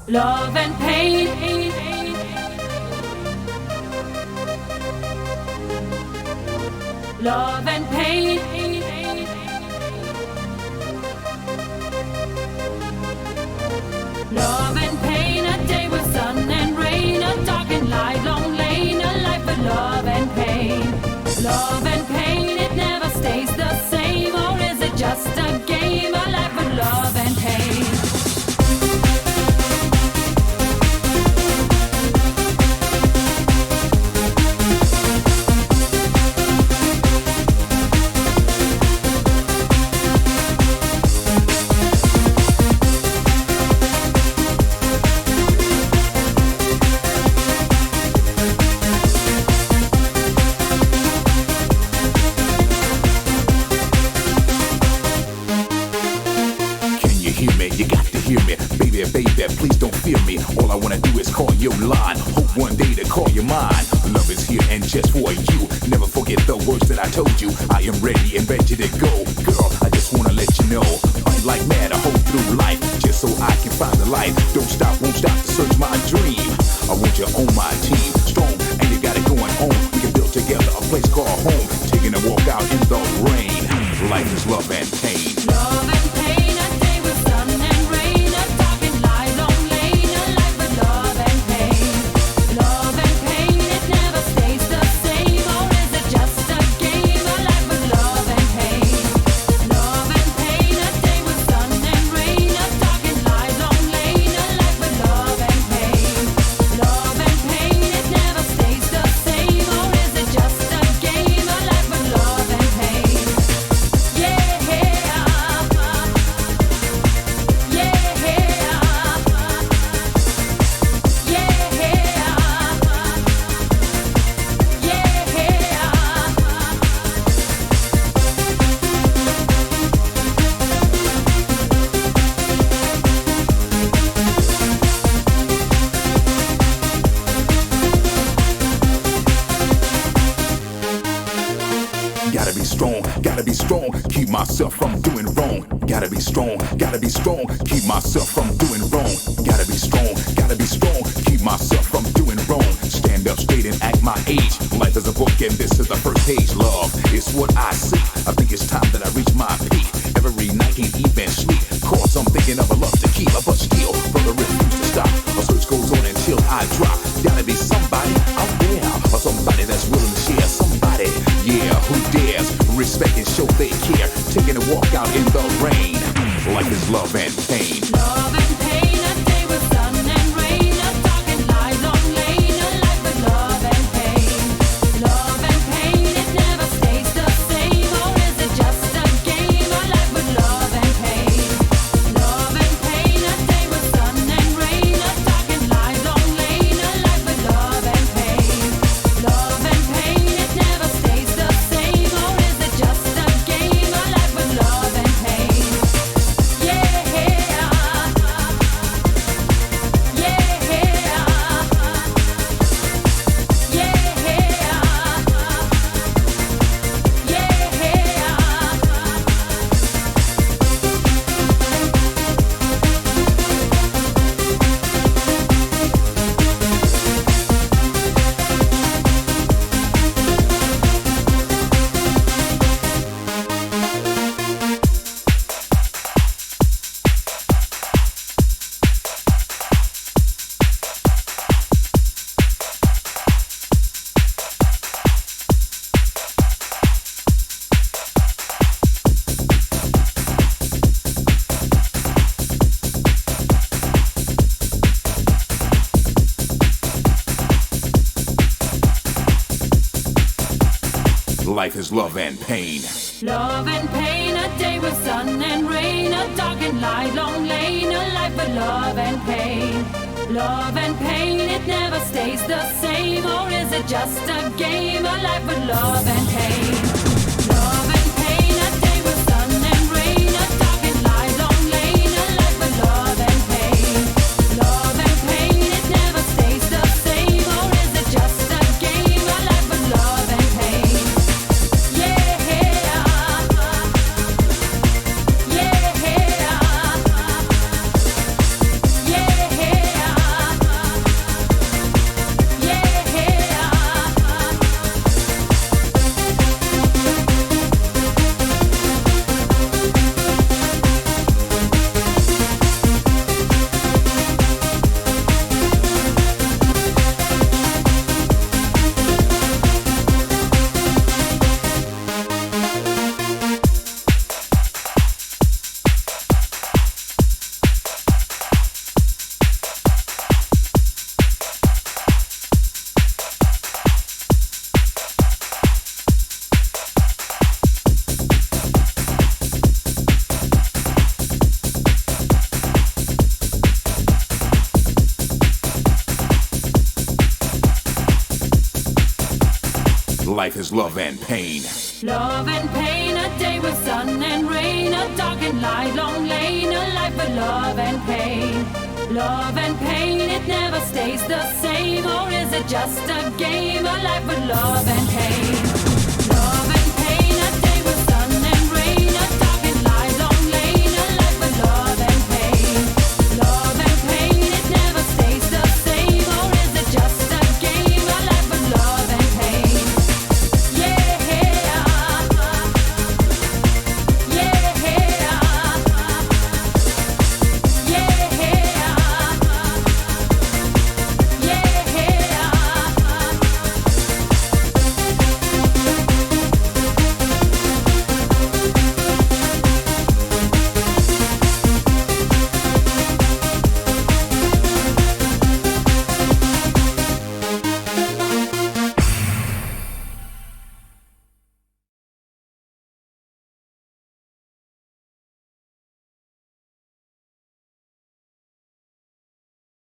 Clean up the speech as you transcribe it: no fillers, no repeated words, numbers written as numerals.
love and pain. Love and pain. Love and pain, a day with sun and rain, a dark and light, long lane, a life of love and pain. Love and pain, it never stays the same, or is it just a game? A life of love and pain. Please don't fear me. All I wanna do is call your line. Hope one day to call you mine. Love is here and just for you. Never forget the words that I told you. I am ready and ready to go. Girl, I just wanna let you know. Fight like mad, I hold through life just so I can find the light. Don't stop, won't stop to search my dream. I want you on my team. Strong, and you got it going on. We can build together a place called home. Taking a walk out in the rain. Life is love and pain. Love and pain, a day with sun and rain, a dark and light, long lane, a life of love and pain. Love and pain, it never stays the same, or is it just a game? A life of love and pain. Love and pain, a day with sun and rain, a dark and light, long lane, a life of love and pain. Love and pain, it never stays the same, or is it just a game? A life of love and pain. Yeah. Gotta be strong, keep myself from doing wrong. Gotta be strong, keep myself from doing wrong. Gotta be strong, keep myself from doing wrong. Stand up straight and act my age. Life is a book and this is the first page. Love is what I see. I think it's time that I reach my peak. Every night can't even sleep. Cause I'm thinking of a love to keep. But still, brother refuse to stop. A search goes on until I drop. Gotta be somebody out there, or somebody that's willing to share. Somebody, yeah, who dares respect and show they care. Taking a walk out in the rain. Life is love and pain. Love and pain, a day with sun and rain, a dark and light, long lane, a life with love and pain. Love and pain, it never stays the same, or is it just a game? A life with love and pain. Love and pain, a day with sun and rain, a dark and light, long lane, a life with love and pain. Love and pain, it never stays the same, or is it just a game? A life with love and pain. Yeah. Life is love and pain. Love and pain, a day with sun and rain, a dark and light, long lane, a life of love and pain. Love and pain, it never stays the same, or is it just a game? A life of love and pain. Love and pain, a day with sun and rain, a dark and light, long lane, a life of love and pain. Love and pain, it never stays the same, or is it just a game? A life of love and pain. Yeah. Yeah. life is love and pain. Love and pain, a day with sun and rain, a dark and light, long lane, a life with love and pain. Love and pain, it never stays the same, or is it just a game? A life with love and pain.